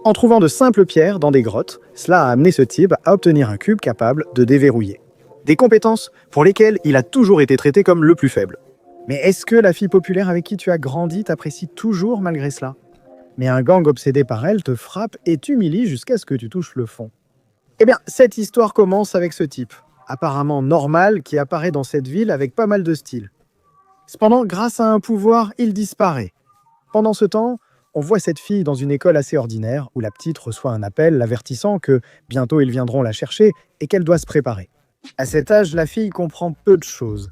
En trouvant de simples pierres dans des grottes, cela a amené ce type à obtenir un cube capable de déverrouiller. Des compétences pour lesquelles il a toujours été traité comme le plus faible. Mais est-ce que la fille populaire avec qui tu as grandi t'apprécie toujours malgré cela? Mais un gang obsédé par elle te frappe et t'humilie jusqu'à ce que tu touches le fond. Eh bien, cette histoire commence avec ce type, apparemment normal, qui apparaît dans cette ville avec pas mal de style. Cependant, grâce à un pouvoir, il disparaît. Pendant ce temps, on voit cette fille dans une école assez ordinaire où la petite reçoit un appel l'avertissant que bientôt ils viendront la chercher et qu'elle doit se préparer. À cet âge, la fille comprend peu de choses.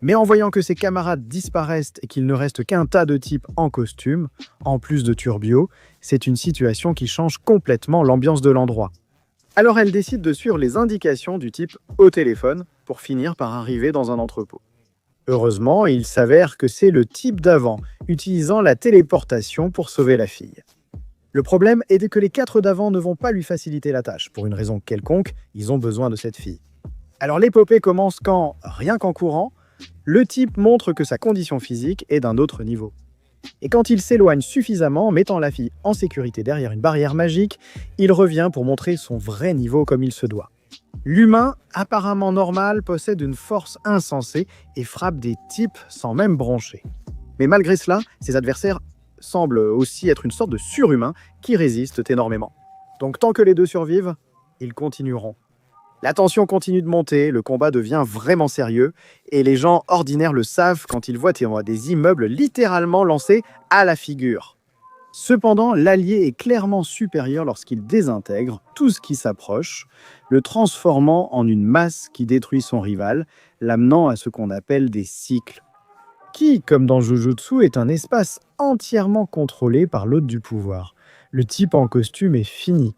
Mais en voyant que ses camarades disparaissent et qu'il ne reste qu'un tas de types en costume, en plus de Turbio, c'est une situation qui change complètement l'ambiance de l'endroit. Alors elle décide de suivre les indications du type au téléphone pour finir par arriver dans un entrepôt. Heureusement, il s'avère que c'est le type d'avant, utilisant la téléportation pour sauver la fille. Le problème est que les 4 d'avant ne vont pas lui faciliter la tâche. Pour une raison quelconque, ils ont besoin de cette fille. Alors l'épopée commence quand, rien qu'en courant, le type montre que sa condition physique est d'un autre niveau. Et quand il s'éloigne suffisamment, mettant la fille en sécurité derrière une barrière magique, il revient pour montrer son vrai niveau comme il se doit. L'humain, apparemment normal, possède une force insensée et frappe des types sans même broncher. Mais malgré cela, ses adversaires semblent aussi être une sorte de surhumain qui résistent énormément. Donc tant que les deux survivent, ils continueront. La tension continue de monter, le combat devient vraiment sérieux, et les gens ordinaires le savent quand ils voient des immeubles littéralement lancés à la figure. Cependant, l'allié est clairement supérieur lorsqu'il désintègre tout ce qui s'approche, le transformant en une masse qui détruit son rival, l'amenant à ce qu'on appelle des cycles, qui, comme dans Jujutsu, est un espace entièrement contrôlé par l'hôte du pouvoir. Le type en costume est fini.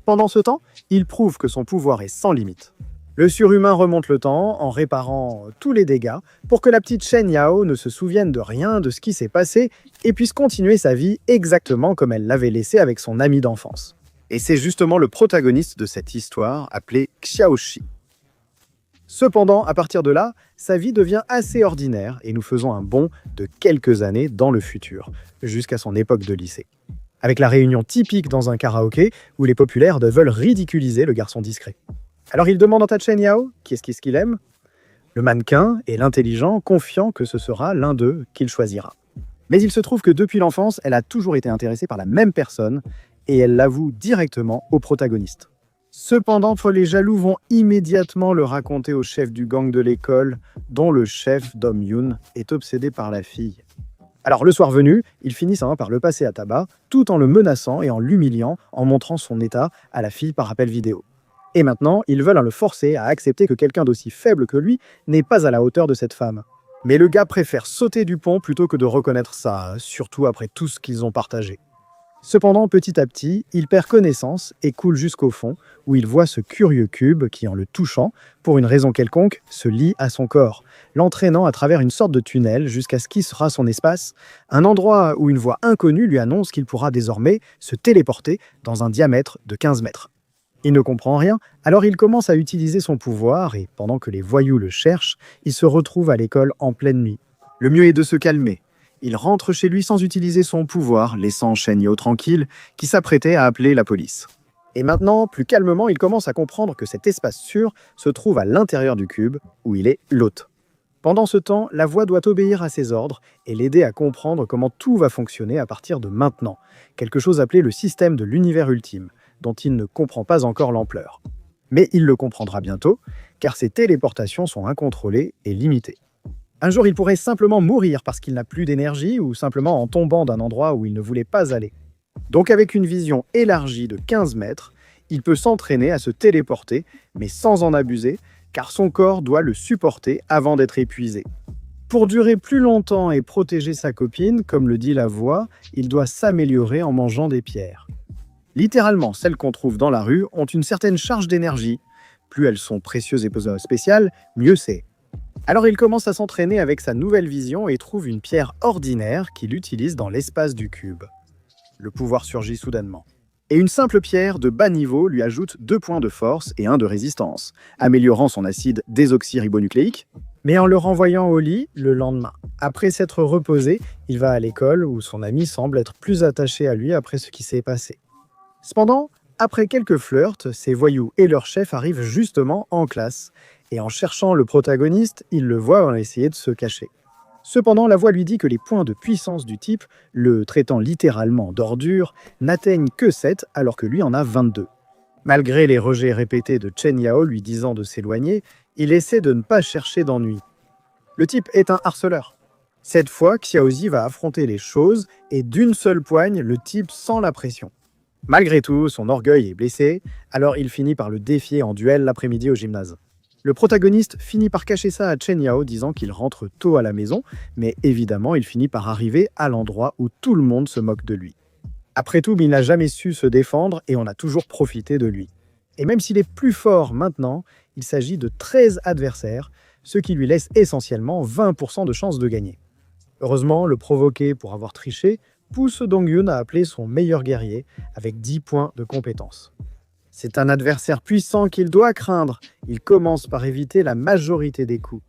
Pendant ce temps, il prouve que son pouvoir est sans limite. Le surhumain remonte le temps en réparant tous les dégâts pour que la petite Shen Yao ne se souvienne de rien de ce qui s'est passé et puisse continuer sa vie exactement comme elle l'avait laissé avec son ami d'enfance. Et c'est justement le protagoniste de cette histoire appelé Xiaoxi. Cependant, à partir de là, sa vie devient assez ordinaire et nous faisons un bond de quelques années dans le futur, jusqu'à son époque de lycée. Avec la réunion typique dans un karaoké où les populaires veulent ridiculiser le garçon discret. Alors il demande à Chen Yao qui est-ce qu'il aime. Le mannequin et l'intelligent, confiant que ce sera l'un d'eux qu'il choisira. Mais il se trouve que depuis l'enfance, elle a toujours été intéressée par la même personne et elle l'avoue directement au protagoniste. Cependant, les jaloux vont immédiatement le raconter au chef du gang de l'école, dont le chef, Dom Yoon, est obsédé par la fille. Alors le soir venu, ils finissent par le passer à tabac, tout en le menaçant et en l'humiliant en montrant son état à la fille par appel vidéo. Et maintenant, ils veulent le forcer à accepter que quelqu'un d'aussi faible que lui n'est pas à la hauteur de cette femme. Mais le gars préfère sauter du pont plutôt que de reconnaître ça, surtout après tout ce qu'ils ont partagé. Cependant, petit à petit, il perd connaissance et coule jusqu'au fond, où il voit ce curieux cube qui, en le touchant, pour une raison quelconque, se lie à son corps, l'entraînant à travers une sorte de tunnel jusqu'à ce qui sera son espace, un endroit où une voix inconnue lui annonce qu'il pourra désormais se téléporter dans un diamètre de 15 mètres. Il ne comprend rien, alors il commence à utiliser son pouvoir et, pendant que les voyous le cherchent, il se retrouve à l'école en pleine nuit. Le mieux est de se calmer. Il rentre chez lui sans utiliser son pouvoir, laissant Shen Yao tranquille, qui s'apprêtait à appeler la police. Et maintenant, plus calmement, il commence à comprendre que cet espace sûr se trouve à l'intérieur du cube, où il est l'hôte. Pendant ce temps, la voix doit obéir à ses ordres et l'aider à comprendre comment tout va fonctionner à partir de maintenant, quelque chose appelé le système de l'univers ultime, dont il ne comprend pas encore l'ampleur. Mais il le comprendra bientôt, car ses téléportations sont incontrôlées et limitées. Un jour, il pourrait simplement mourir parce qu'il n'a plus d'énergie ou simplement en tombant d'un endroit où il ne voulait pas aller. Donc avec une vision élargie de 15 mètres, il peut s'entraîner à se téléporter, mais sans en abuser, car son corps doit le supporter avant d'être épuisé. Pour durer plus longtemps et protéger sa copine, comme le dit la voix, il doit s'améliorer en mangeant des pierres. Littéralement, celles qu'on trouve dans la rue ont une certaine charge d'énergie. Plus elles sont précieuses et spéciales, mieux c'est. Alors il commence à s'entraîner avec sa nouvelle vision et trouve une pierre ordinaire qu'il utilise dans l'espace du cube. Le pouvoir surgit soudainement. Et une simple pierre de bas niveau lui ajoute 2 points de force et 1 de résistance, améliorant son acide désoxyribonucléique, mais en le renvoyant au lit le lendemain. Après s'être reposé, il va à l'école où son ami semble être plus attaché à lui après ce qui s'est passé. Cependant, après quelques flirts, ces voyous et leur chef arrivent justement en classe, et en cherchant le protagoniste, ils le voient essayer de se cacher. Cependant, la voix lui dit que les points de puissance du type, le traitant littéralement d'ordure, n'atteignent que 7 alors que lui en a 22. Malgré les rejets répétés de Chen Yao lui disant de s'éloigner, il essaie de ne pas chercher d'ennui. Le type est un harceleur. Cette fois, Xiaozi va affronter les choses et d'une seule poigne, le type sent la pression. Malgré tout, son orgueil est blessé, alors il finit par le défier en duel l'après-midi au gymnase. Le protagoniste finit par cacher ça à Chen Yao, disant qu'il rentre tôt à la maison, mais évidemment, il finit par arriver à l'endroit où tout le monde se moque de lui. Après tout, il n'a jamais su se défendre et on a toujours profité de lui. Et même s'il est plus fort maintenant, il s'agit de 13 adversaires, ce qui lui laisse essentiellement 20% de chances de gagner. Heureusement, le provoqué pour avoir triché pousse Dong-Yun à appeler son meilleur guerrier avec 10 points de compétence. C'est un adversaire puissant qu'il doit craindre. Il commence par éviter la majorité des coups.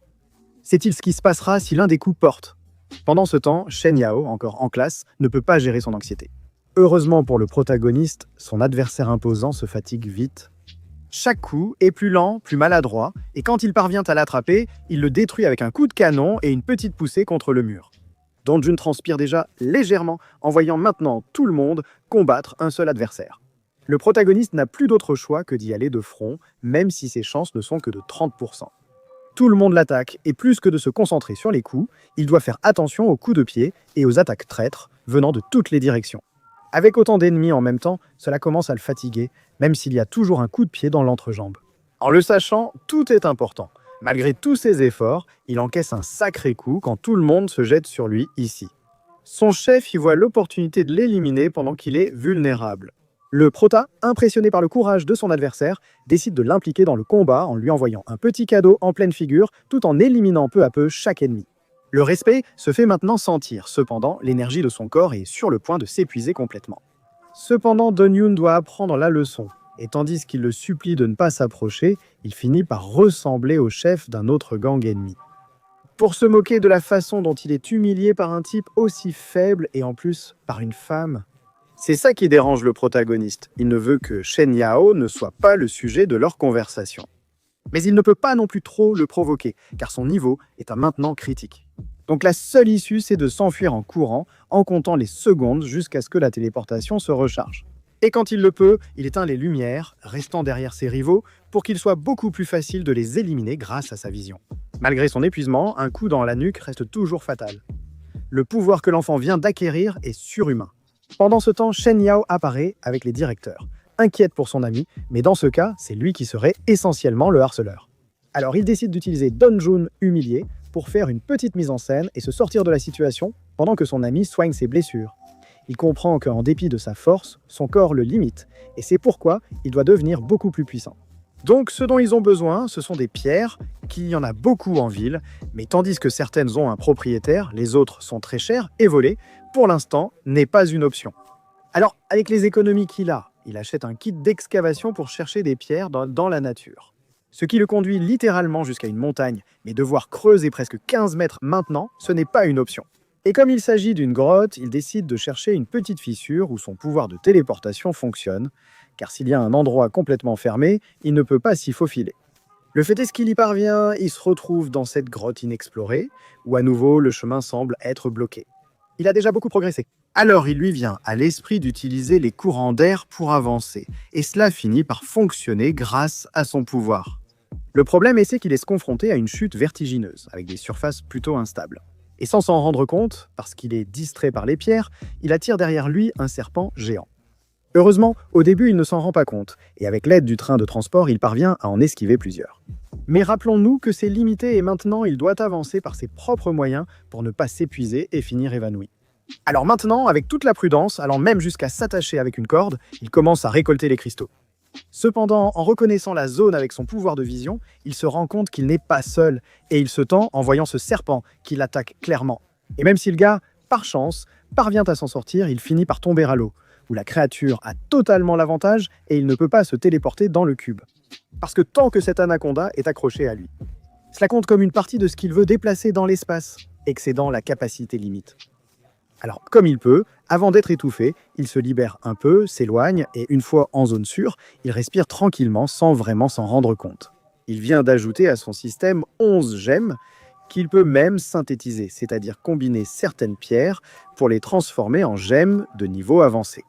Sait-il ce qui se passera si l'un des coups porte? Pendant ce temps, Shen Yao, encore en classe, ne peut pas gérer son anxiété. Heureusement pour le protagoniste, son adversaire imposant se fatigue vite. Chaque coup est plus lent, plus maladroit, et quand il parvient à l'attraper, il le détruit avec un coup de canon et une petite poussée contre le mur. Dong-Jun transpire déjà légèrement en voyant maintenant tout le monde combattre un seul adversaire. Le protagoniste n'a plus d'autre choix que d'y aller de front, même si ses chances ne sont que de 30%. Tout le monde l'attaque, et plus que de se concentrer sur les coups, il doit faire attention aux coups de pied et aux attaques traîtres venant de toutes les directions. Avec autant d'ennemis en même temps, cela commence à le fatiguer, même s'il y a toujours un coup de pied dans l'entrejambe. En le sachant, tout est important. Malgré tous ses efforts, il encaisse un sacré coup quand tout le monde se jette sur lui ici. Son chef y voit l'opportunité de l'éliminer pendant qu'il est vulnérable. Le prota, impressionné par le courage de son adversaire, décide de l'impliquer dans le combat en lui envoyant un petit cadeau en pleine figure tout en éliminant peu à peu chaque ennemi. Le respect se fait maintenant sentir, cependant l'énergie de son corps est sur le point de s'épuiser complètement. Cependant, Dong-Yun doit apprendre la leçon, et tandis qu'il le supplie de ne pas s'approcher, il finit par ressembler au chef d'un autre gang ennemi. Pour se moquer de la façon dont il est humilié par un type aussi faible et en plus par une femme. C'est ça qui dérange le protagoniste. Il ne veut que Shen Yao ne soit pas le sujet de leur conversation. Mais il ne peut pas non plus trop le provoquer, car son niveau est à maintenant critique. Donc la seule issue, c'est de s'enfuir en courant, en comptant les secondes jusqu'à ce que la téléportation se recharge. Et quand il le peut, il éteint les lumières, restant derrière ses rivaux, pour qu'il soit beaucoup plus facile de les éliminer grâce à sa vision. Malgré son épuisement, un coup dans la nuque reste toujours fatal. Le pouvoir que l'enfant vient d'acquérir est surhumain. Pendant ce temps, Shen Yao apparaît avec les directeurs, inquiète pour son ami, mais dans ce cas, c'est lui qui serait essentiellement le harceleur. Alors il décide d'utiliser Dong-Jun humilié pour faire une petite mise en scène et se sortir de la situation pendant que son ami soigne ses blessures. Il comprend qu'en dépit de sa force, son corps le limite, et c'est pourquoi il doit devenir beaucoup plus puissant. Donc ce dont ils ont besoin, ce sont des pierres, qu'il y en a beaucoup en ville, mais tandis que certaines ont un propriétaire, les autres sont très chères et volées, pour l'instant, n'est pas une option. Alors, avec les économies qu'il a, il achète un kit d'excavation pour chercher des pierres dans la nature. Ce qui le conduit littéralement jusqu'à une montagne, mais devoir creuser presque 15 mètres maintenant, ce n'est pas une option. Et comme il s'agit d'une grotte, il décide de chercher une petite fissure où son pouvoir de téléportation fonctionne, car s'il y a un endroit complètement fermé, il ne peut pas s'y faufiler. Le fait est qu'il y parvient, il se retrouve dans cette grotte inexplorée, où à nouveau le chemin semble être bloqué. Il a déjà beaucoup progressé. Alors il lui vient à l'esprit d'utiliser les courants d'air pour avancer, et cela finit par fonctionner grâce à son pouvoir. Le problème c'est qu'il est se confronté à une chute vertigineuse, avec des surfaces plutôt instables. Et sans s'en rendre compte, parce qu'il est distrait par les pierres, il attire derrière lui un serpent géant. Heureusement, au début, il ne s'en rend pas compte, et avec l'aide du train de transport, il parvient à en esquiver plusieurs. Mais rappelons-nous que c'est limité et maintenant, il doit avancer par ses propres moyens pour ne pas s'épuiser et finir évanoui. Alors maintenant, avec toute la prudence, allant même jusqu'à s'attacher avec une corde, il commence à récolter les cristaux. Cependant, en reconnaissant la zone avec son pouvoir de vision, il se rend compte qu'il n'est pas seul, et il se tend en voyant ce serpent qui l'attaque clairement. Et même si le gars, par chance, parvient à s'en sortir, il finit par tomber à l'eau, où la créature a totalement l'avantage et il ne peut pas se téléporter dans le cube. Parce que tant que cet anaconda est accroché à lui. Cela compte comme une partie de ce qu'il veut déplacer dans l'espace, excédant la capacité limite. Alors, comme il peut, avant d'être étouffé, il se libère un peu, s'éloigne, et une fois en zone sûre, il respire tranquillement sans vraiment s'en rendre compte. Il vient d'ajouter à son système 11 gemmes qu'il peut même synthétiser, c'est-à-dire combiner certaines pierres pour les transformer en gemmes de niveau avancé,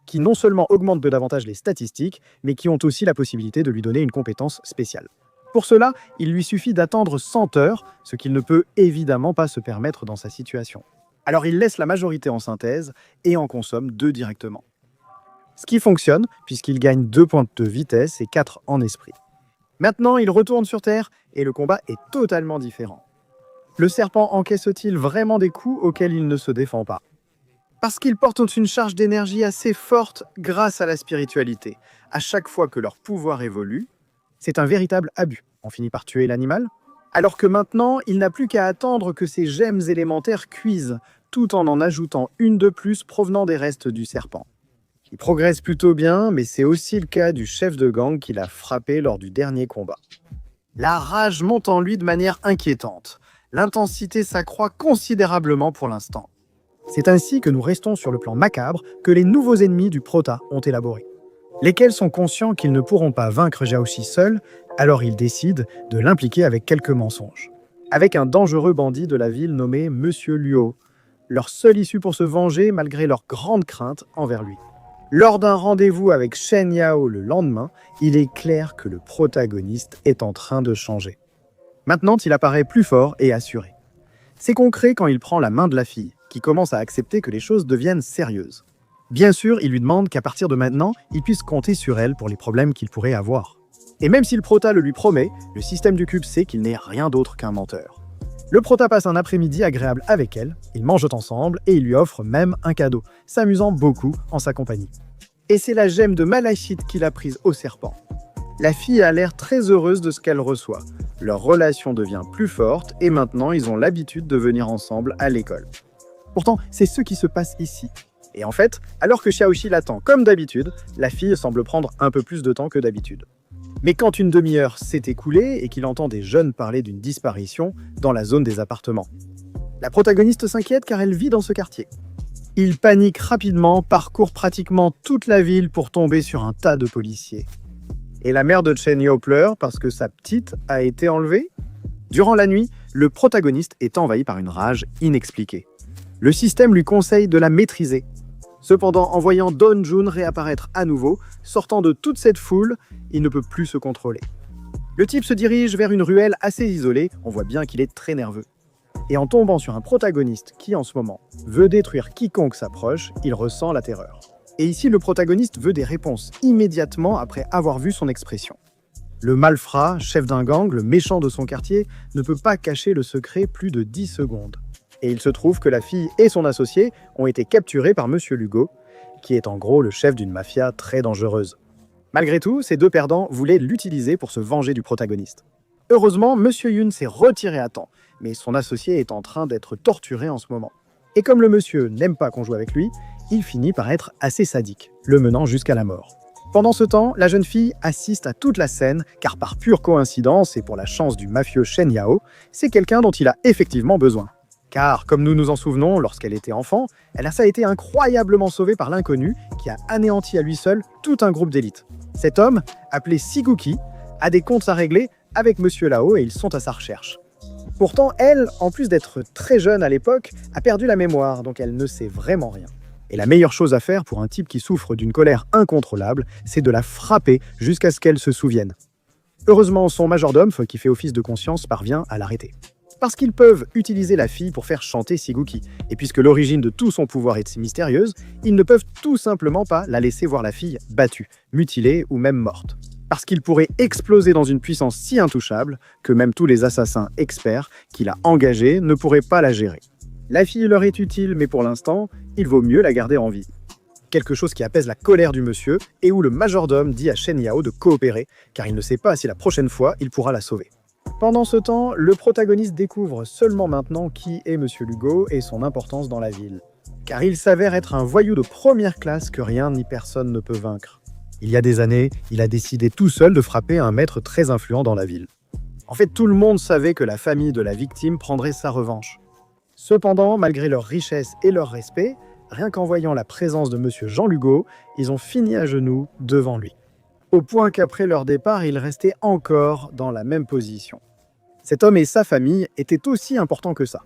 qui non seulement augmentent de davantage les statistiques, mais qui ont aussi la possibilité de lui donner une compétence spéciale. Pour cela, il lui suffit d'attendre 100 heures, ce qu'il ne peut évidemment pas se permettre dans sa situation. Alors il laisse la majorité en synthèse et en consomme 2 directement. Ce qui fonctionne, puisqu'il gagne 2 points de vitesse et 4 en esprit. Maintenant, il retourne sur Terre et le combat est totalement différent. Le serpent encaisse-t-il vraiment des coups auxquels il ne se défend pas? Parce qu'ils portent une charge d'énergie assez forte grâce à la spiritualité. À chaque fois que leur pouvoir évolue, c'est un véritable abus. On finit par tuer l'animal, alors que maintenant, il n'a plus qu'à attendre que ces gemmes élémentaires cuisent, tout en ajoutant une de plus provenant des restes du serpent. Il progresse plutôt bien, mais c'est aussi le cas du chef de gang qu'il a frappé lors du dernier combat. La rage monte en lui de manière inquiétante. L'intensité s'accroît considérablement pour l'instant. C'est ainsi que nous restons sur le plan macabre que les nouveaux ennemis du Prota ont élaboré. Lesquels sont conscients qu'ils ne pourront pas vaincre Xiaoxi seul, alors ils décident de l'impliquer avec quelques mensonges. Avec un dangereux bandit de la ville nommé Monsieur Luo, leur seule issue pour se venger malgré leur grande crainte envers lui. Lors d'un rendez-vous avec Shen Yao le lendemain, il est clair que le protagoniste est en train de changer. Maintenant, il apparaît plus fort et assuré. C'est concret quand il prend la main de la fille, qui commence à accepter que les choses deviennent sérieuses. Bien sûr, il lui demande qu'à partir de maintenant, il puisse compter sur elle pour les problèmes qu'il pourrait avoir. Et même si le Prota le lui promet, le système du cube sait qu'il n'est rien d'autre qu'un menteur. Le Prota passe un après-midi agréable avec elle, ils mangent ensemble et il lui offre même un cadeau, s'amusant beaucoup en sa compagnie. Et c'est la gemme de Malachite qu'il a prise au serpent. La fille a l'air très heureuse de ce qu'elle reçoit. Leur relation devient plus forte et maintenant ils ont l'habitude de venir ensemble à l'école. Pourtant, c'est ce qui se passe ici. Et en fait, alors que Xiaoxi l'attend comme d'habitude, la fille semble prendre un peu plus de temps que d'habitude. Mais quand une demi-heure s'est écoulée et qu'il entend des jeunes parler d'une disparition dans la zone des appartements, la protagoniste s'inquiète car elle vit dans ce quartier. Il panique rapidement, parcourt pratiquement toute la ville pour tomber sur un tas de policiers. Et la mère de Chen Yao pleure parce que sa petite a été enlevée. Durant la nuit, le protagoniste est envahi par une rage inexpliquée. Le système lui conseille de la maîtriser. Cependant, en voyant Don Jun réapparaître à nouveau, sortant de toute cette foule, il ne peut plus se contrôler. Le type se dirige vers une ruelle assez isolée, on voit bien qu'il est très nerveux. Et en tombant sur un protagoniste qui, en ce moment, veut détruire quiconque s'approche, il ressent la terreur. Et ici, le protagoniste veut des réponses immédiatement après avoir vu son expression. Le malfrat, chef d'un gang, le méchant de son quartier, ne peut pas cacher le secret plus de 10 secondes. Et il se trouve que la fille et son associé ont été capturés par Monsieur Lugo, qui est en gros le chef d'une mafia très dangereuse. Malgré tout, ces deux perdants voulaient l'utiliser pour se venger du protagoniste. Heureusement, Monsieur Yun s'est retiré à temps, mais son associé est en train d'être torturé en ce moment. Et comme le monsieur n'aime pas qu'on joue avec lui, il finit par être assez sadique, le menant jusqu'à la mort. Pendant ce temps, la jeune fille assiste à toute la scène, car par pure coïncidence et pour la chance du mafieux Shen Yao, c'est quelqu'un dont il a effectivement besoin. Car, comme nous nous en souvenons, lorsqu'elle était enfant, elle a été incroyablement sauvée par l'inconnu qui a anéanti à lui seul tout un groupe d'élite. Cet homme, appelé Siguki, a des comptes à régler avec Monsieur Lao et ils sont à sa recherche. Pourtant, elle, en plus d'être très jeune à l'époque, a perdu la mémoire, donc elle ne sait vraiment rien. Et la meilleure chose à faire pour un type qui souffre d'une colère incontrôlable, c'est de la frapper jusqu'à ce qu'elle se souvienne. Heureusement, son majordome, qui fait office de conscience, parvient à l'arrêter. Parce qu'ils peuvent utiliser la fille pour faire chanter Siguki, et puisque l'origine de tout son pouvoir est mystérieuse, ils ne peuvent tout simplement pas la laisser voir la fille battue, mutilée ou même morte. Parce qu'il pourrait exploser dans une puissance si intouchable que même tous les assassins experts qu'il a engagés ne pourraient pas la gérer. La fille leur est utile, mais pour l'instant, il vaut mieux la garder en vie. Quelque chose qui apaise la colère du monsieur et où le majordome dit à Shen Yao de coopérer, car il ne sait pas si la prochaine fois il pourra la sauver. Pendant ce temps, le protagoniste découvre seulement maintenant qui est Monsieur Lugo et son importance dans la ville. Car il s'avère être un voyou de première classe que rien ni personne ne peut vaincre. Il y a des années, il a décidé tout seul de frapper un maître très influent dans la ville. En fait, tout le monde savait que la famille de la victime prendrait sa revanche. Cependant, malgré leur richesse et leur respect, rien qu'en voyant la présence de Monsieur Jean Lugo, ils ont fini à genoux devant lui. Au point qu'après leur départ, ils restaient encore dans la même position. Cet homme et sa famille étaient aussi importants que ça.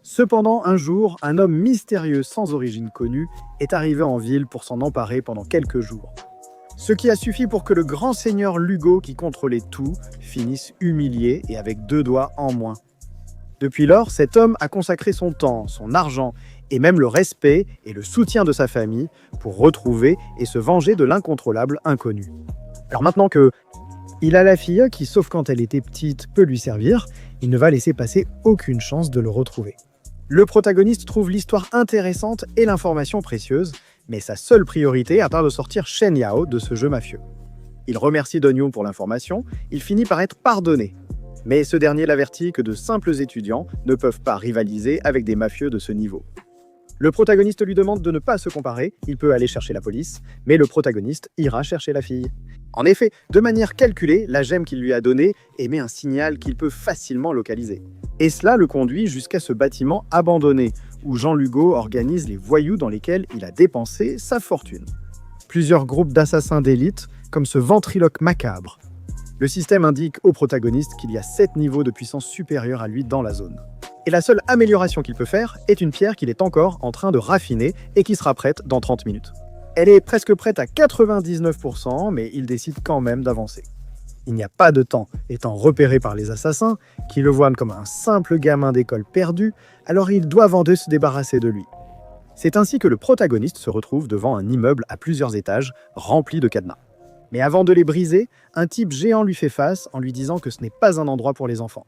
Cependant, un jour, un homme mystérieux sans origine connue est arrivé en ville pour s'en emparer pendant quelques jours. Ce qui a suffi pour que le grand seigneur Lugo, qui contrôlait tout, finisse humilié et avec 2 doigts en moins. Depuis lors, cet homme a consacré son temps, son argent et même le respect et le soutien de sa famille pour retrouver et se venger de l'incontrôlable inconnu. Alors maintenant que il a la fille qui, sauf quand elle était petite, peut lui servir, il ne va laisser passer aucune chance de le retrouver. Le protagoniste trouve l'histoire intéressante et l'information précieuse, mais sa seule priorité atteint de sortir Shen Yao de ce jeu mafieux. Il remercie Don Young pour l'information, il finit par être pardonné. Mais ce dernier l'avertit que de simples étudiants ne peuvent pas rivaliser avec des mafieux de ce niveau. Le protagoniste lui demande de ne pas se comparer, il peut aller chercher la police, mais le protagoniste ira chercher la fille. En effet, de manière calculée, la gemme qu'il lui a donnée émet un signal qu'il peut facilement localiser. Et cela le conduit jusqu'à ce bâtiment abandonné, où Jean Lugo organise les voyous dans lesquels il a dépensé sa fortune. Plusieurs groupes d'assassins d'élite, comme ce ventriloque macabre. Le système indique au protagoniste qu'il y a 7 niveaux de puissance supérieure à lui dans la zone. Et la seule amélioration qu'il peut faire est une pierre qu'il est encore en train de raffiner et qui sera prête dans 30 minutes. Elle est presque prête à 99%, mais il décide quand même d'avancer. Il n'y a pas de temps, étant repéré par les assassins, qui le voient comme un simple gamin d'école perdu, alors ils doivent en se débarrasser de lui. C'est ainsi que le protagoniste se retrouve devant un immeuble à plusieurs étages, rempli de cadenas. Mais avant de les briser, un type géant lui fait face en lui disant que ce n'est pas un endroit pour les enfants.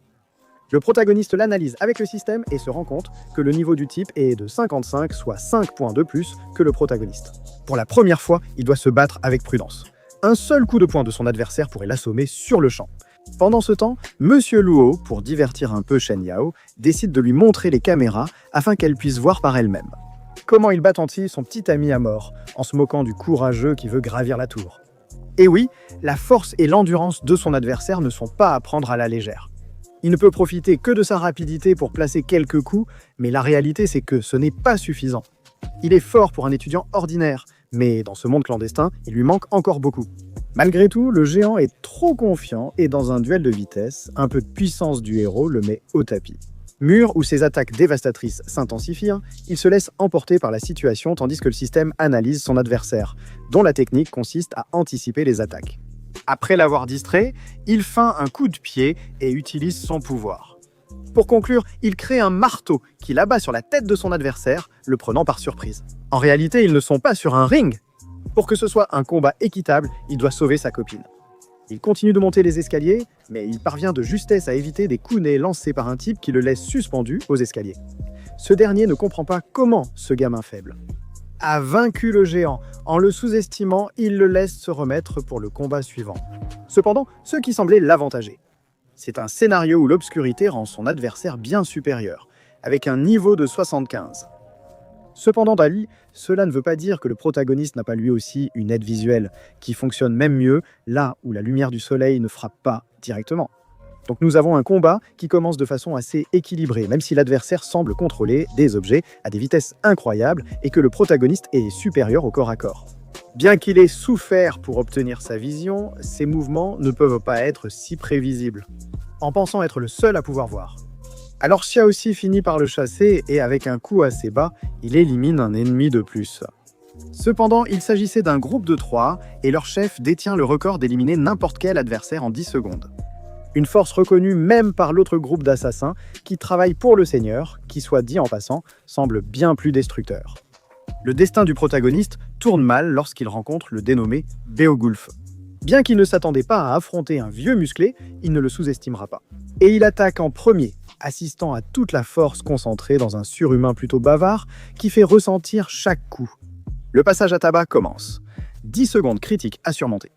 Le protagoniste l'analyse avec le système et se rend compte que le niveau du type est de 55, soit 5 points de plus que le protagoniste. Pour la première fois, il doit se battre avec prudence. Un seul coup de poing de son adversaire pourrait l'assommer sur le champ. Pendant ce temps, Monsieur Luo, pour divertir un peu Shen Yao, décide de lui montrer les caméras afin qu'elle puisse voir par elle-même. Comment il battant-il son petit ami à mort, en se moquant du courageux qui veut gravir la tour. Et oui, la force et l'endurance de son adversaire ne sont pas à prendre à la légère. Il ne peut profiter que de sa rapidité pour placer quelques coups, mais la réalité c'est que ce n'est pas suffisant. Il est fort pour un étudiant ordinaire, mais dans ce monde clandestin, il lui manque encore beaucoup. Malgré tout, le géant est trop confiant et dans un duel de vitesse, un peu de puissance du héros le met au tapis. Mûr où ses attaques dévastatrices s'intensifient, il se laisse emporter par la situation tandis que le système analyse son adversaire, dont la technique consiste à anticiper les attaques. Après l'avoir distrait, il feint un coup de pied et utilise son pouvoir. Pour conclure, il crée un marteau qu'il abat sur la tête de son adversaire, le prenant par surprise. En réalité, ils ne sont pas sur un ring. Pour que ce soit un combat équitable, il doit sauver sa copine. Il continue de monter les escaliers, mais il parvient de justesse à éviter des coups nez lancés par un type qui le laisse suspendu aux escaliers. Ce dernier ne comprend pas comment ce gamin faible a vaincu le géant. En le sous-estimant, il le laisse se remettre pour le combat suivant. Cependant, ce qui semblait l'avantager. C'est un scénario où l'obscurité rend son adversaire bien supérieur, avec un niveau de 75. Cependant, Dali, cela ne veut pas dire que le protagoniste n'a pas lui aussi une aide visuelle, qui fonctionne même mieux là où la lumière du soleil ne frappe pas directement. Donc nous avons un combat qui commence de façon assez équilibrée, même si l'adversaire semble contrôler des objets à des vitesses incroyables et que le protagoniste est supérieur au corps à corps. Bien qu'il ait souffert pour obtenir sa vision, ses mouvements ne peuvent pas être si prévisibles, en pensant être le seul à pouvoir voir. Alors Xia aussi finit par le chasser et avec un coup assez bas, il élimine un ennemi de plus. Cependant, il s'agissait d'un groupe de 3 et leur chef détient le record d'éliminer n'importe quel adversaire en 10 secondes. Une force reconnue même par l'autre groupe d'assassins qui travaillent pour le Seigneur, qui soit dit en passant, semble bien plus destructeur. Le destin du protagoniste tourne mal lorsqu'il rencontre le dénommé Beowulf. Bien qu'il ne s'attendait pas à affronter un vieux musclé, il ne le sous-estimera pas. Et il attaque en premier, assistant à toute la force concentrée dans un surhumain plutôt bavard qui fait ressentir chaque coup. Le passage à tabac commence. 10 secondes critiques à surmonter.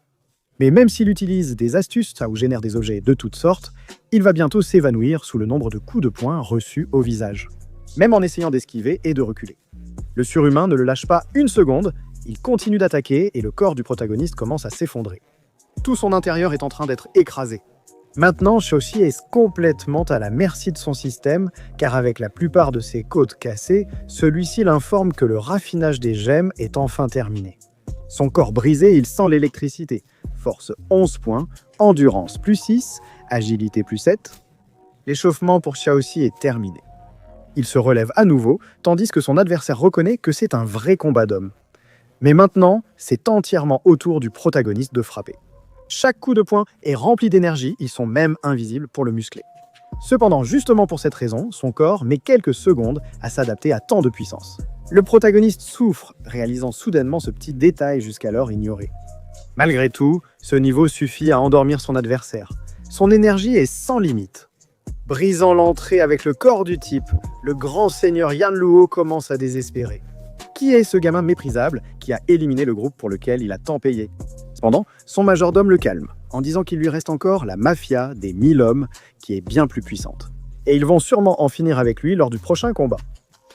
Mais même s'il utilise des astuces, ça ou génère des objets de toutes sortes, il va bientôt s'évanouir sous le nombre de coups de poing reçus au visage, même en essayant d'esquiver et de reculer. Le surhumain ne le lâche pas une seconde, il continue d'attaquer et le corps du protagoniste commence à s'effondrer. Tout son intérieur est en train d'être écrasé. Maintenant, Shaoxi est complètement à la merci de son système, car avec la plupart de ses côtes cassées, celui-ci l'informe que le raffinage des gemmes est enfin terminé. Son corps brisé, il sent l'électricité. Force 11 points, endurance plus 6, agilité plus 7. L'échauffement pour Shaoxi est terminé. Il se relève à nouveau, tandis que son adversaire reconnaît que c'est un vrai combat d'hommes. Mais maintenant, c'est entièrement au tour du protagoniste de frapper. Chaque coup de poing est rempli d'énergie, ils sont même invisibles pour le muscler. Cependant, justement pour cette raison, son corps met quelques secondes à s'adapter à tant de puissance. Le protagoniste souffre, réalisant soudainement ce petit détail jusqu'alors ignoré. Malgré tout, ce niveau suffit à endormir son adversaire. Son énergie est sans limite. Brisant l'entrée avec le corps du type, le grand seigneur Yan Luo commence à désespérer. Qui est ce gamin méprisable qui a éliminé le groupe pour lequel il a tant payé? Cependant, son majordome le calme, en disant qu'il lui reste encore la mafia des 1000 hommes, qui est bien plus puissante. Et ils vont sûrement en finir avec lui lors du prochain combat.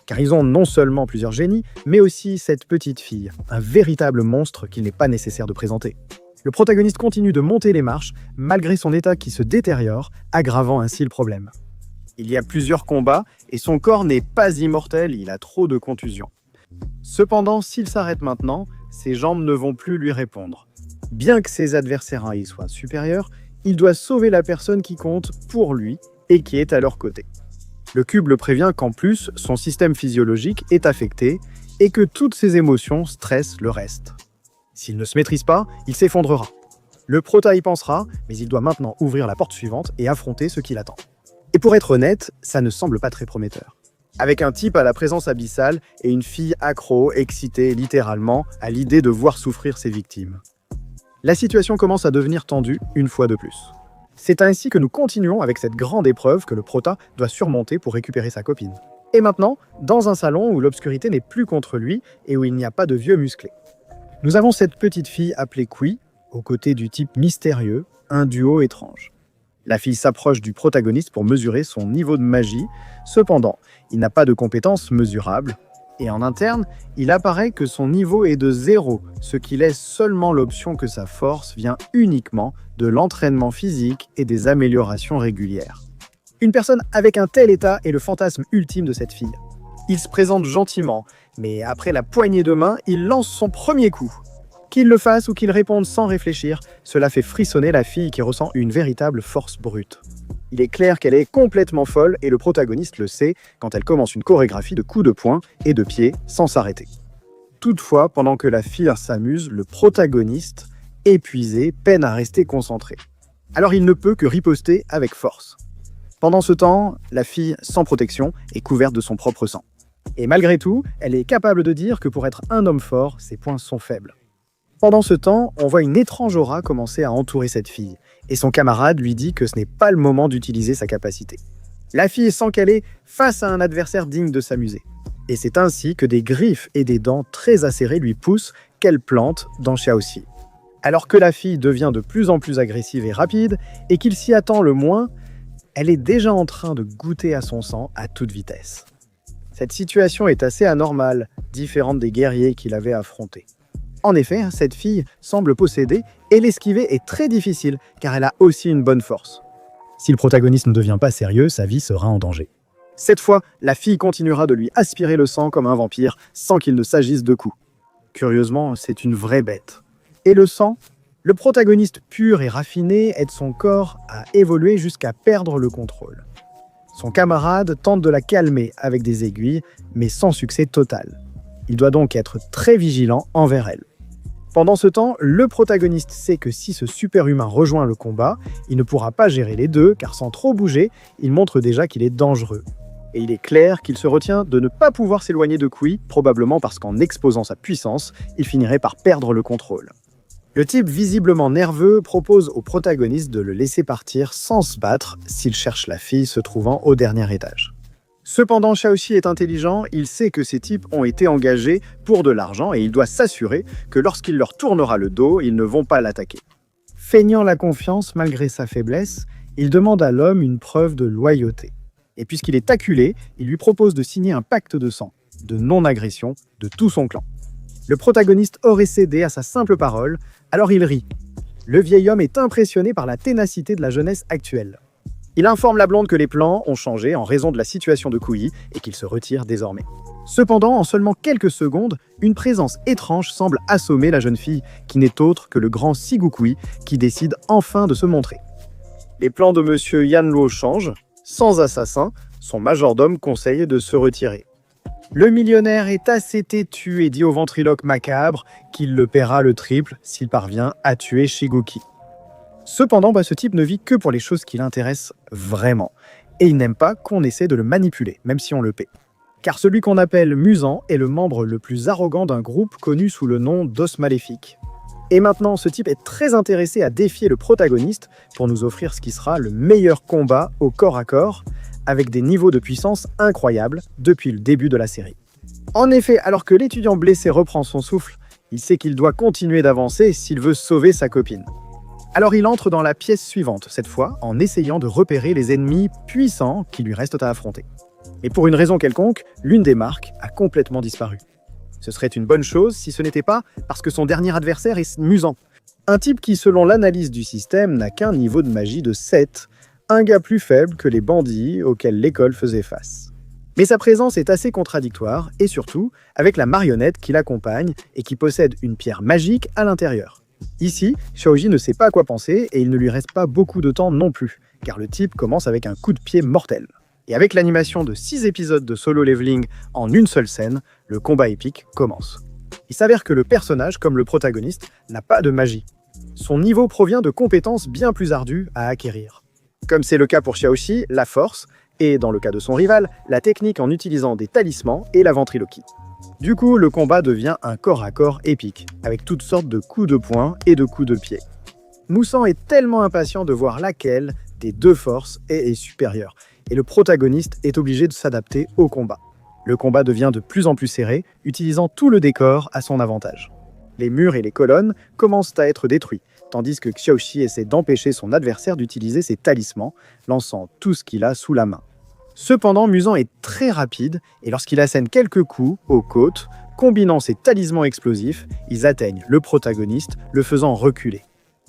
Car ils ont non seulement plusieurs génies, mais aussi cette petite fille, un véritable monstre qu'il n'est pas nécessaire de présenter. Le protagoniste continue de monter les marches, malgré son état qui se détériore, aggravant ainsi le problème. Il y a plusieurs combats, et son corps n'est pas immortel, il a trop de contusions. Cependant, s'il s'arrête maintenant, ses jambes ne vont plus lui répondre. Bien que ses adversaires y soient supérieurs, il doit sauver la personne qui compte pour lui et qui est à leur côté. Le cube le prévient qu'en plus, son système physiologique est affecté et que toutes ses émotions stressent le reste. S'il ne se maîtrise pas, il s'effondrera. Le prota y pensera, mais il doit maintenant ouvrir la porte suivante et affronter ce qui l'attend. Et pour être honnête, ça ne semble pas très prometteur. Avec un type à la présence abyssale et une fille accro, excitée littéralement à l'idée de voir souffrir ses victimes. La situation commence à devenir tendue une fois de plus. C'est ainsi que nous continuons avec cette grande épreuve que le prota doit surmonter pour récupérer sa copine. Et maintenant, dans un salon où l'obscurité n'est plus contre lui et où il n'y a pas de vieux musclés. Nous avons cette petite fille appelée Kui, aux côtés du type mystérieux, un duo étrange. La fille s'approche du protagoniste pour mesurer son niveau de magie, cependant, il n'a pas de compétences mesurables, et en interne, il apparaît que son niveau est de 0, ce qui laisse seulement l'option que sa force vient uniquement de l'entraînement physique et des améliorations régulières. Une personne avec un tel état est le fantasme ultime de cette fille. Il se présente gentiment, mais après la poignée de main, il lance son premier coup. Qu'il le fasse ou qu'il réponde sans réfléchir, cela fait frissonner la fille qui ressent une véritable force brute. Il est clair qu'elle est complètement folle et le protagoniste le sait quand elle commence une chorégraphie de coups de poing et de pied sans s'arrêter. Toutefois, pendant que la fille s'amuse, le protagoniste, épuisé, peine à rester concentré. Alors il ne peut que riposter avec force. Pendant ce temps, la fille, sans protection, est couverte de son propre sang. Et malgré tout, elle est capable de dire que pour être un homme fort, ses poings sont faibles. Pendant ce temps, on voit une étrange aura commencer à entourer cette fille, et son camarade lui dit que ce n'est pas le moment d'utiliser sa capacité. La fille sent qu'elle est face à un adversaire digne de s'amuser. Et c'est ainsi que des griffes et des dents très acérées lui poussent qu'elle plante dans Shaoxi. Alors que la fille devient de plus en plus agressive et rapide, et qu'il s'y attend le moins, elle est déjà en train de goûter à son sang à toute vitesse. Cette situation est assez anormale, différente des guerriers qu'il avait affrontés. En effet, cette fille semble posséder et l'esquiver est très difficile car elle a aussi une bonne force. Si le protagoniste ne devient pas sérieux, sa vie sera en danger. Cette fois, la fille continuera de lui aspirer le sang comme un vampire sans qu'il ne s'agisse de coups. Curieusement, c'est une vraie bête. Et le sang? Le protagoniste pur et raffiné aide son corps à évoluer jusqu'à perdre le contrôle. Son camarade tente de la calmer avec des aiguilles, mais sans succès total. Il doit donc être très vigilant envers elle. Pendant ce temps, le protagoniste sait que si ce super-humain rejoint le combat, il ne pourra pas gérer les deux, car sans trop bouger, il montre déjà qu'il est dangereux. Et il est clair qu'il se retient de ne pas pouvoir s'éloigner de Kui, probablement parce qu'en exposant sa puissance, il finirait par perdre le contrôle. Le type visiblement nerveux propose au protagoniste de le laisser partir sans se battre s'il cherche la fille se trouvant au dernier étage. Cependant, Shaoxi est intelligent, il sait que ces types ont été engagés pour de l'argent et il doit s'assurer que lorsqu'il leur tournera le dos, ils ne vont pas l'attaquer. Feignant la confiance malgré sa faiblesse, il demande à l'homme une preuve de loyauté. Et puisqu'il est acculé, il lui propose de signer un pacte de sang, de non-agression de tout son clan. Le protagoniste aurait cédé à sa simple parole, alors il rit. Le vieil homme est impressionné par la ténacité de la jeunesse actuelle. Il informe la blonde que les plans ont changé en raison de la situation de Kui et qu'il se retire désormais. Cependant, en seulement quelques secondes, une présence étrange semble assommer la jeune fille, qui n'est autre que le grand Sigukui, qui décide enfin de se montrer. Les plans de Monsieur Yanluo changent. Sans assassin, son majordome conseille de se retirer. Le millionnaire est assez têtu et dit au ventriloque macabre qu'il le paiera le triple s'il parvient à tuer Shiguki. Cependant, ce type ne vit que pour les choses qui l'intéressent vraiment. Et il n'aime pas qu'on essaie de le manipuler, même si on le paie. Car celui qu'on appelle Musan est le membre le plus arrogant d'un groupe connu sous le nom d'Os Maléfique. Et maintenant, ce type est très intéressé à défier le protagoniste pour nous offrir ce qui sera le meilleur combat au corps à corps, avec des niveaux de puissance incroyables depuis le début de la série. En effet, alors que l'étudiant blessé reprend son souffle, il sait qu'il doit continuer d'avancer s'il veut sauver sa copine. Alors il entre dans la pièce suivante, cette fois en essayant de repérer les ennemis puissants qui lui restent à affronter. Mais pour une raison quelconque, l'une des marques a complètement disparu. Ce serait une bonne chose si ce n'était pas parce que son dernier adversaire est Musan. Un type qui, selon l'analyse du système, n'a qu'un niveau de magie de 7, un gars plus faible que les bandits auxquels l'école faisait face. Mais sa présence est assez contradictoire, et surtout avec la marionnette qui l'accompagne et qui possède une pierre magique à l'intérieur. Ici, Xiaoji ne sait pas à quoi penser et il ne lui reste pas beaucoup de temps non plus, car le type commence avec un coup de pied mortel. Et avec l'animation de 6 épisodes de Solo Leveling en une seule scène, le combat épique commence. Il s'avère que le personnage, comme le protagoniste, n'a pas de magie. Son niveau provient de compétences bien plus ardues à acquérir. Comme c'est le cas pour Xiaoxi, la force, et dans le cas de son rival, la technique en utilisant des talismans et la ventriloquie. Du coup, le combat devient un corps à corps épique, avec toutes sortes de coups de poing et de coups de pied. Musan est tellement impatient de voir laquelle des deux forces est supérieure, et le protagoniste est obligé de s'adapter au combat. Le combat devient de plus en plus serré, utilisant tout le décor à son avantage. Les murs et les colonnes commencent à être détruits, tandis que Xiaoxi essaie d'empêcher son adversaire d'utiliser ses talismans, lançant tout ce qu'il a sous la main. Cependant, Musan est très rapide, et lorsqu'il assène quelques coups aux côtes, combinant ses talismans explosifs, ils atteignent le protagoniste, le faisant reculer.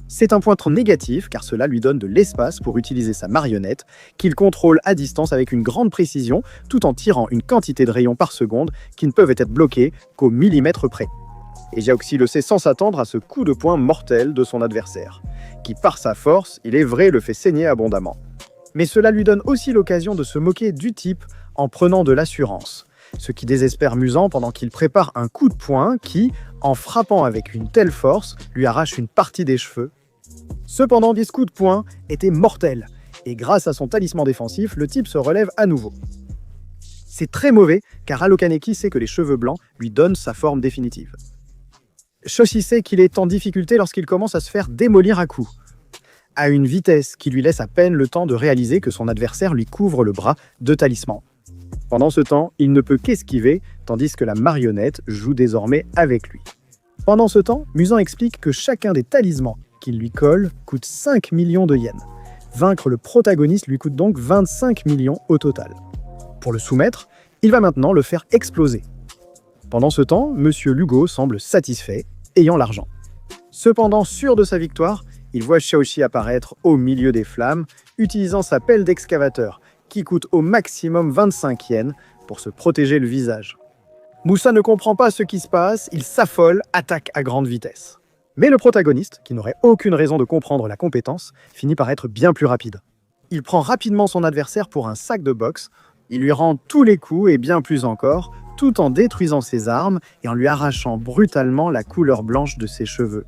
C'est un point trop négatif car cela lui donne de l'espace pour utiliser sa marionnette qu'il contrôle à distance avec une grande précision tout en tirant une quantité de rayons par seconde qui ne peuvent être bloqués qu'au millimètre près. Et Xiaoxi le sait sans s'attendre à ce coup de poing mortel de son adversaire, qui par sa force, il est vrai, le fait saigner abondamment. Mais cela lui donne aussi l'occasion de se moquer du type en prenant de l'assurance, ce qui désespère Musan pendant qu'il prépare un coup de poing qui, en frappant avec une telle force, lui arrache une partie des cheveux. Cependant, ce coup de poing était mortel, et grâce à son talisman défensif, le type se relève à nouveau. C'est très mauvais, car Alo Kaneki sait que les cheveux blancs lui donnent sa forme définitive. Shoshi sait qu'il est en difficulté lorsqu'il commence à se faire démolir à coups, à une vitesse qui lui laisse à peine le temps de réaliser que son adversaire lui couvre le bras de talisman. Pendant ce temps, il ne peut qu'esquiver, tandis que la marionnette joue désormais avec lui. Pendant ce temps, Musan explique que chacun des talismans qu'il lui colle coûte 5 millions de yens. Vaincre le protagoniste lui coûte donc 25 millions au total. Pour le soumettre, il va maintenant le faire exploser. Pendant ce temps, Monsieur Lugo semble satisfait, ayant l'argent. Cependant, sûr de sa victoire, il voit Xiaoxi apparaître au milieu des flammes, utilisant sa pelle d'excavateur, qui coûte au maximum 25 yens pour se protéger le visage. Musan ne comprend pas ce qui se passe, il s'affole, attaque à grande vitesse. Mais le protagoniste, qui n'aurait aucune raison de comprendre la compétence, finit par être bien plus rapide. Il prend rapidement son adversaire pour un sac de boxe, il lui rend tous les coups et bien plus encore, tout en détruisant ses armes et en lui arrachant brutalement la couleur blanche de ses cheveux.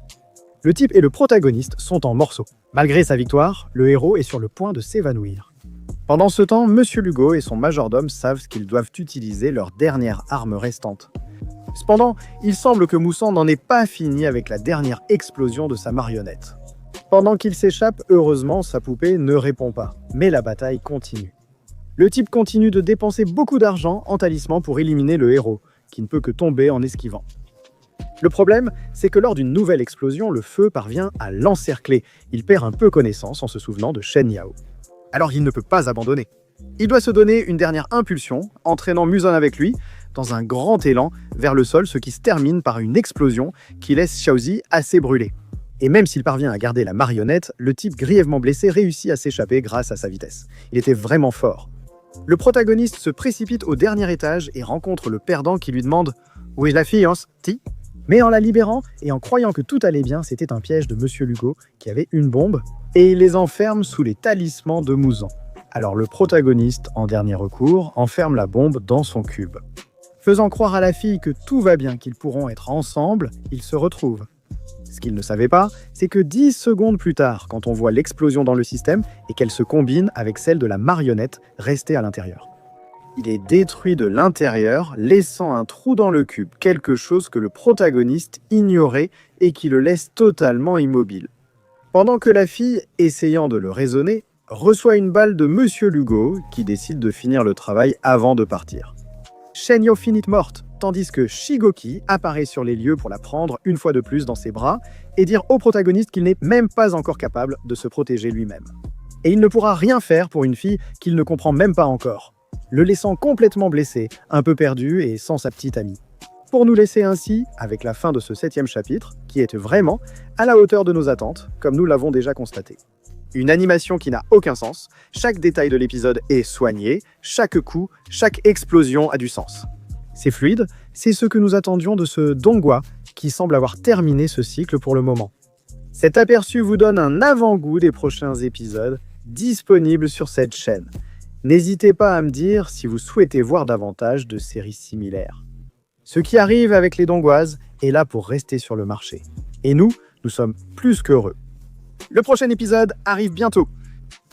Le type et le protagoniste sont en morceaux. Malgré sa victoire, le héros est sur le point de s'évanouir. Pendant ce temps, Monsieur Lugo et son majordome savent qu'ils doivent utiliser leur dernière arme restante. Cependant, il semble que Musan n'en ait pas fini avec la dernière explosion de sa marionnette. Pendant qu'il s'échappe, heureusement, sa poupée ne répond pas. Mais la bataille continue. Le type continue de dépenser beaucoup d'argent en talisman pour éliminer le héros, qui ne peut que tomber en esquivant. Le problème, c'est que lors d'une nouvelle explosion, le feu parvient à l'encercler. Il perd un peu connaissance en se souvenant de Shen Yao. Alors il ne peut pas abandonner. Il doit se donner une dernière impulsion, entraînant Musan avec lui, dans un grand élan vers le sol, ce qui se termine par une explosion qui laisse Xiaoxi assez brûlé. Et même s'il parvient à garder la marionnette, le type grièvement blessé réussit à s'échapper grâce à sa vitesse. Il était vraiment fort. Le protagoniste se précipite au dernier étage et rencontre le perdant qui lui demande « Où est la fille, hein, ti ?» Mais en la libérant et en croyant que tout allait bien, c'était un piège de Monsieur Lugo qui avait une bombe et il les enferme sous les talismans de Mouzan. Alors le protagoniste, en dernier recours, enferme la bombe dans son cube. Faisant croire à la fille que tout va bien, qu'ils pourront être ensemble, ils se retrouvent. Ce qu'il ne savait pas, c'est que 10 secondes plus tard, quand on voit l'explosion dans le système et qu'elle se combine avec celle de la marionnette restée à l'intérieur. Il est détruit de l'intérieur, laissant un trou dans le cube, quelque chose que le protagoniste ignorait et qui le laisse totalement immobile. Pendant que la fille, essayant de le raisonner, reçoit une balle de Monsieur Lugo qui décide de finir le travail avant de partir. Shenyo finit morte, tandis que Shigoki apparaît sur les lieux pour la prendre une fois de plus dans ses bras et dire au protagoniste qu'il n'est même pas encore capable de se protéger lui-même. Et il ne pourra rien faire pour une fille qu'il ne comprend même pas encore, le laissant complètement blessé, un peu perdu et sans sa petite amie. Pour nous laisser ainsi avec la fin de ce 7e chapitre, qui est vraiment à la hauteur de nos attentes, comme nous l'avons déjà constaté. Une animation qui n'a aucun sens, chaque détail de l'épisode est soigné, chaque coup, chaque explosion a du sens. C'est fluide, c'est ce que nous attendions de ce Donghua, qui semble avoir terminé ce cycle pour le moment. Cet aperçu vous donne un avant-goût des prochains épisodes, disponibles sur cette chaîne. N'hésitez pas à me dire si vous souhaitez voir davantage de séries similaires. Ce qui arrive avec les Donghuas est là pour rester sur le marché. Et nous sommes plus qu'heureux. Le prochain épisode arrive bientôt.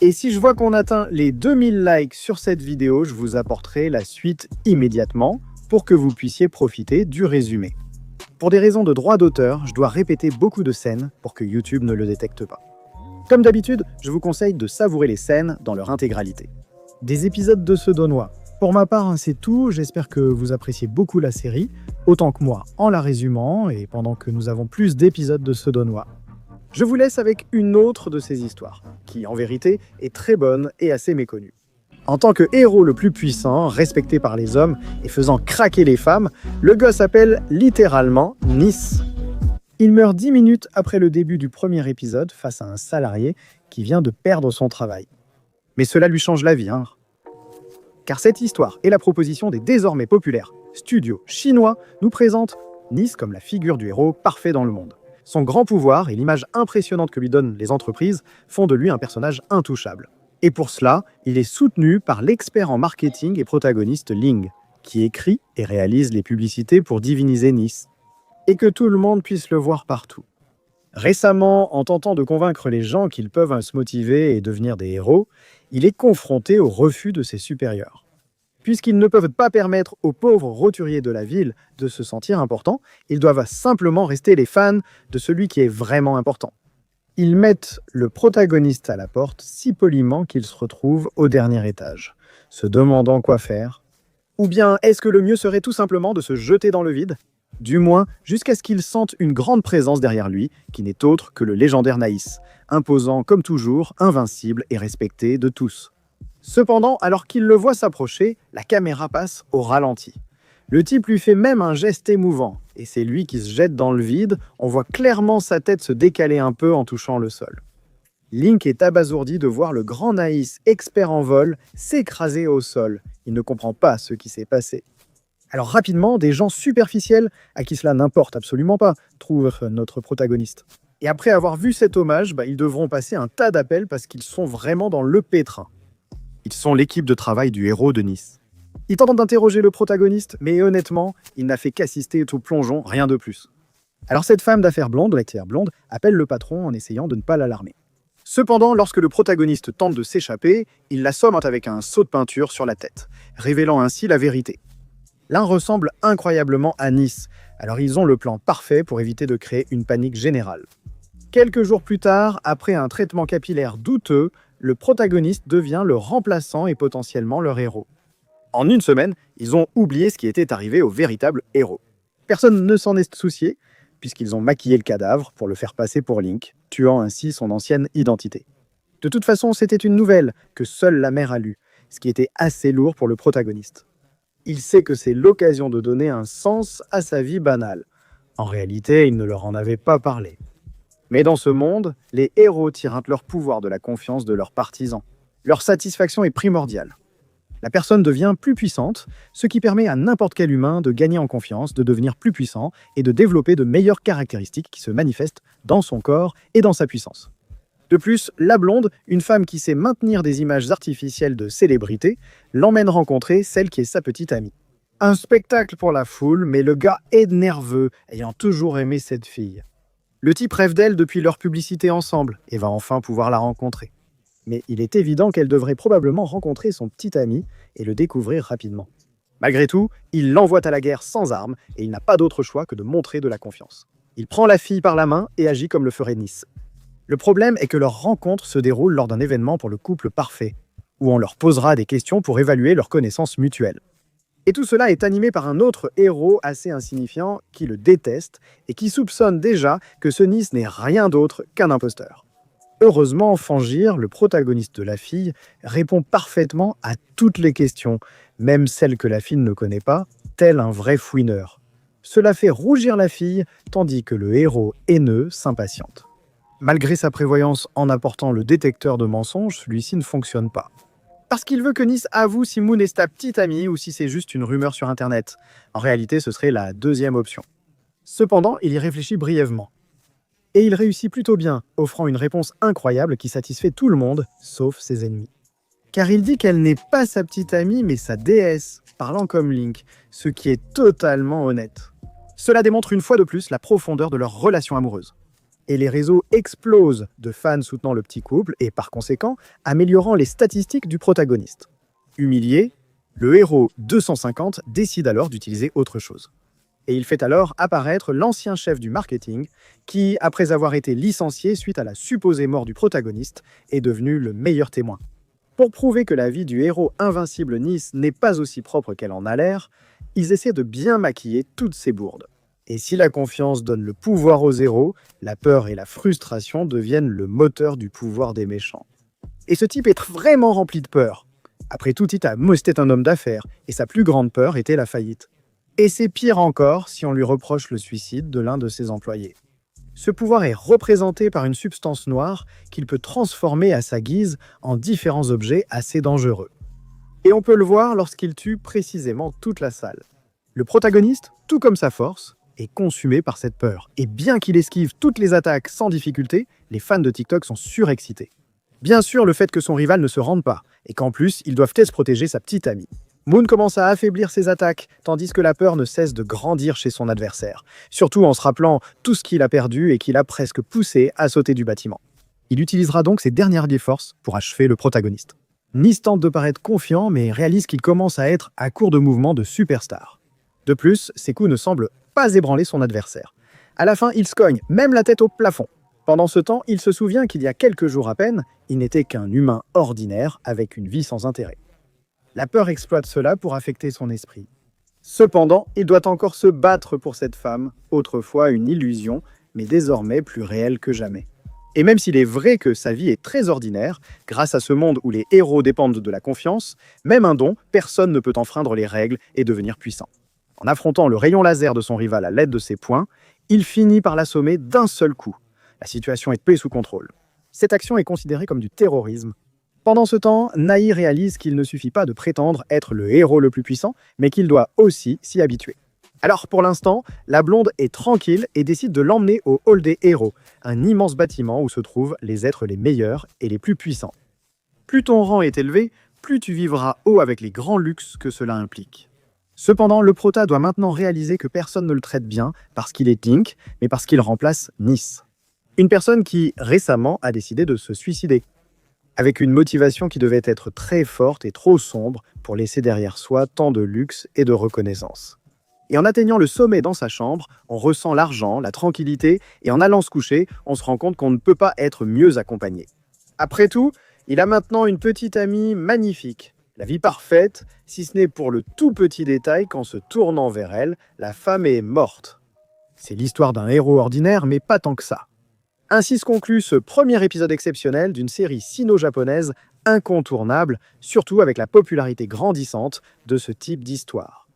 Et si je vois qu'on atteint les 2000 likes sur cette vidéo, je vous apporterai la suite immédiatement pour que vous puissiez profiter du résumé. Pour des raisons de droit d'auteur, je dois répéter beaucoup de scènes pour que YouTube ne le détecte pas. Comme d'habitude, je vous conseille de savourer les scènes dans leur intégralité. Des épisodes de ce Donghua. Pour ma part, c'est tout. J'espère que vous appréciez beaucoup la série, autant que moi en la résumant et pendant que nous avons plus d'épisodes de ce Donghua. Je vous laisse avec une autre de ces histoires, qui en vérité est très bonne et assez méconnue. En tant que héros le plus puissant, respecté par les hommes et faisant craquer les femmes, le gars s'appelle littéralement Nice. Il meurt 10 minutes après le début du premier épisode face à un salarié qui vient de perdre son travail. Mais cela lui change la vie, hein. Car cette histoire et la proposition des désormais populaires studios chinois nous présentent Nice comme la figure du héros parfait dans le monde. Son grand pouvoir et l'image impressionnante que lui donnent les entreprises font de lui un personnage intouchable. Et pour cela, il est soutenu par l'expert en marketing et protagoniste Ling, qui écrit et réalise les publicités pour diviniser Nice, et que tout le monde puisse le voir partout. Récemment, en tentant de convaincre les gens qu'ils peuvent se motiver et devenir des héros, il est confronté au refus de ses supérieurs. Puisqu'ils ne peuvent pas permettre aux pauvres roturiers de la ville de se sentir importants, ils doivent simplement rester les fans de celui qui est vraiment important. Ils mettent le protagoniste à la porte si poliment qu'il se retrouve au dernier étage, se demandant quoi faire. Ou bien est-ce que le mieux serait tout simplement de se jeter dans le vide ? Du moins jusqu'à ce qu'il sente une grande présence derrière lui, qui n'est autre que le légendaire Naïs, imposant comme toujours, invincible et respecté de tous. Cependant, alors qu'il le voit s'approcher, la caméra passe au ralenti. Le type lui fait même un geste émouvant, et c'est lui qui se jette dans le vide, on voit clairement sa tête se décaler un peu en touchant le sol. Link est abasourdi de voir le grand Naïs, expert en vol, s'écraser au sol. Il ne comprend pas ce qui s'est passé. Alors rapidement, des gens superficiels, à qui cela n'importe absolument pas, trouvent notre protagoniste. Et après avoir vu cet hommage, ils devront passer un tas d'appels parce qu'ils sont vraiment dans le pétrin. Ils sont l'équipe de travail du héros de Nice. Ils tentent d'interroger le protagoniste, mais honnêtement, il n'a fait qu'assister au plongeon, rien de plus. Alors cette femme d'affaires blonde, l'actrice blonde, appelle le patron en essayant de ne pas l'alarmer. Cependant, lorsque le protagoniste tente de s'échapper, il l'assomme avec un seau de peinture sur la tête, révélant ainsi la vérité. L'un ressemble incroyablement à Nice, alors ils ont le plan parfait pour éviter de créer une panique générale. Quelques jours plus tard, après un traitement capillaire douteux, le protagoniste devient le remplaçant et potentiellement leur héros. En une semaine, ils ont oublié ce qui était arrivé au véritable héros. Personne ne s'en est soucié, puisqu'ils ont maquillé le cadavre pour le faire passer pour Link, tuant ainsi son ancienne identité. De toute façon, c'était une nouvelle que seule la mère a lue, ce qui était assez lourd pour le protagoniste. Il sait que c'est l'occasion de donner un sens à sa vie banale. En réalité, il ne leur en avait pas parlé. Mais dans ce monde, les héros tirent leur pouvoir de la confiance de leurs partisans. Leur satisfaction est primordiale. La personne devient plus puissante, ce qui permet à n'importe quel humain de gagner en confiance, de devenir plus puissant et de développer de meilleures caractéristiques qui se manifestent dans son corps et dans sa puissance. De plus, la blonde, une femme qui sait maintenir des images artificielles de célébrités, l'emmène rencontrer celle qui est sa petite amie. Un spectacle pour la foule, mais le gars est nerveux, ayant toujours aimé cette fille. Le type rêve d'elle depuis leur publicité ensemble et va enfin pouvoir la rencontrer. Mais il est évident qu'elle devrait probablement rencontrer son petit ami et le découvrir rapidement. Malgré tout, il l'envoie à la guerre sans armes et il n'a pas d'autre choix que de montrer de la confiance. Il prend la fille par la main et agit comme le ferait Nice. Le problème est que leur rencontre se déroule lors d'un événement pour le couple parfait, où on leur posera des questions pour évaluer leurs connaissances mutuelles. Et tout cela est animé par un autre héros assez insignifiant qui le déteste et qui soupçonne déjà que ce Nice n'est rien d'autre qu'un imposteur. Heureusement, Fangir, le protagoniste de la fille, répond parfaitement à toutes les questions, même celles que la fille ne connaît pas, tel un vrai fouineur. Cela fait rougir la fille, tandis que le héros haineux s'impatiente. Malgré sa prévoyance en apportant le détecteur de mensonges, celui-ci ne fonctionne pas. Parce qu'il veut que Nice avoue si Moon est sa petite amie ou si c'est juste une rumeur sur Internet. En réalité, ce serait la deuxième option. Cependant, il y réfléchit brièvement. Et il réussit plutôt bien, offrant une réponse incroyable qui satisfait tout le monde, sauf ses ennemis. Car il dit qu'elle n'est pas sa petite amie, mais sa déesse, parlant comme Link, ce qui est totalement honnête. Cela démontre une fois de plus la profondeur de leur relation amoureuse. Et les réseaux explosent de fans soutenant le petit couple et, par conséquent, améliorant les statistiques du protagoniste. Humilié, le héros 250 décide alors d'utiliser autre chose. Et il fait alors apparaître l'ancien chef du marketing qui, après avoir été licencié suite à la supposée mort du protagoniste, est devenu le meilleur témoin. Pour prouver que la vie du héros invincible Nice n'est pas aussi propre qu'elle en a l'air, ils essaient de bien maquiller toutes ces bourdes. Et si la confiance donne le pouvoir aux héros, la peur et la frustration deviennent le moteur du pouvoir des méchants. Et ce type est vraiment rempli de peur. Après tout, Titam était un homme d'affaires, et sa plus grande peur était la faillite. Et c'est pire encore si on lui reproche le suicide de l'un de ses employés. Ce pouvoir est représenté par une substance noire qu'il peut transformer à sa guise en différents objets assez dangereux. Et on peut le voir lorsqu'il tue précisément toute la salle. Le protagoniste, tout comme sa force, est consumé par cette peur. Et bien qu'il esquive toutes les attaques sans difficulté, les fans de TikTok sont surexcités. Bien sûr, le fait que son rival ne se rende pas, et qu'en plus, ils doivent protéger sa petite amie. Moon commence à affaiblir ses attaques, tandis que la peur ne cesse de grandir chez son adversaire, surtout en se rappelant tout ce qu'il a perdu et qu'il a presque poussé à sauter du bâtiment. Il utilisera donc ses dernières forces pour achever le protagoniste. Nice tente de paraître confiant, mais réalise qu'il commence à être à court de mouvements de superstar. De plus, ses coups ne semblent pas ébranler son adversaire. À la fin, il se cogne même la tête au plafond. Pendant ce temps, il se souvient qu'il y a quelques jours à peine, il n'était qu'un humain ordinaire avec une vie sans intérêt. La peur exploite cela pour affecter son esprit. Cependant, il doit encore se battre pour cette femme, autrefois une illusion, mais désormais plus réelle que jamais. Et même s'il est vrai que sa vie est très ordinaire, grâce à ce monde où les héros dépendent de la confiance, même un don, personne ne peut enfreindre les règles et devenir puissant. En affrontant le rayon laser de son rival à l'aide de ses poings, il finit par l'assommer d'un seul coup. La situation est peu sous contrôle. Cette action est considérée comme du terrorisme. Pendant ce temps, Naï réalise qu'il ne suffit pas de prétendre être le héros le plus puissant, mais qu'il doit aussi s'y habituer. Alors pour l'instant, la blonde est tranquille et décide de l'emmener au Hall des Héros, un immense bâtiment où se trouvent les êtres les meilleurs et les plus puissants. Plus ton rang est élevé, plus tu vivras haut avec les grands luxes que cela implique. Cependant, le prota doit maintenant réaliser que personne ne le traite bien parce qu'il est Tink, mais parce qu'il remplace Nice. Une personne qui, récemment, a décidé de se suicider. Avec une motivation qui devait être très forte et trop sombre pour laisser derrière soi tant de luxe et de reconnaissance. Et en atteignant le sommet dans sa chambre, on ressent l'argent, la tranquillité, et en allant se coucher, on se rend compte qu'on ne peut pas être mieux accompagné. Après tout, il a maintenant une petite amie magnifique. La vie parfaite, si ce n'est pour le tout petit détail qu'en se tournant vers elle, la femme est morte. C'est l'histoire d'un héros ordinaire, mais pas tant que ça. Ainsi se conclut ce premier épisode exceptionnel d'une série sino-japonaise incontournable, surtout avec la popularité grandissante de ce type d'histoire.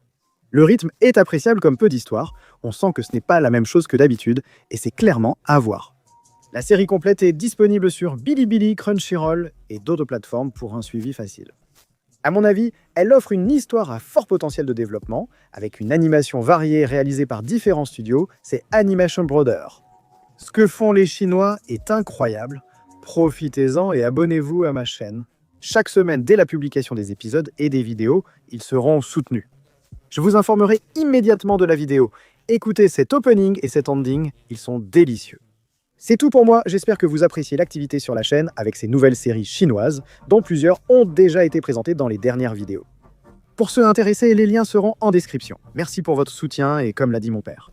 Le rythme est appréciable comme peu d'histoires, on sent que ce n'est pas la même chose que d'habitude, et c'est clairement à voir. La série complète est disponible sur Bilibili, Crunchyroll et d'autres plateformes pour un suivi facile. À mon avis, elle offre une histoire à fort potentiel de développement, avec une animation variée réalisée par différents studios, c'est Animation Brother. Ce que font les Chinois est incroyable. Profitez-en et abonnez-vous à ma chaîne. Chaque semaine, dès la publication des épisodes et des vidéos, ils seront soutenus. Je vous informerai immédiatement de la vidéo. Écoutez cet opening et cet ending, ils sont délicieux. C'est tout pour moi, j'espère que vous appréciez l'activité sur la chaîne avec ces nouvelles séries chinoises, dont plusieurs ont déjà été présentées dans les dernières vidéos. Pour ceux intéressés, les liens seront en description. Merci pour votre soutien et comme l'a dit mon père.